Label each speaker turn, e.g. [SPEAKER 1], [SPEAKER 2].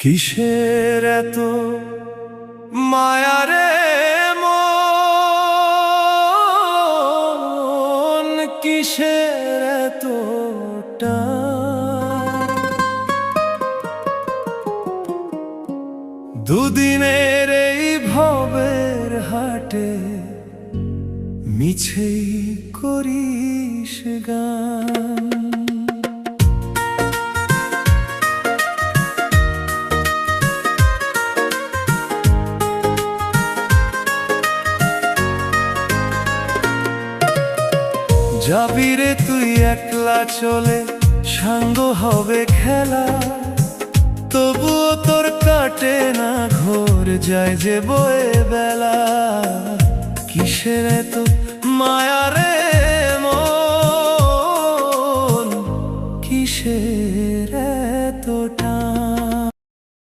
[SPEAKER 1] কিসের এত মায়া রে মন, কিসের এত টান? দুদিনের এই ভবের হাটে মিছেই করিস গান। যাবি রে তুই একলা চলে, সাঙ্গ হবে খেলা, তবুও তোর কাটে না ঘোর, যায় যে বয়ে বেলা। কিসের এত মায়া রে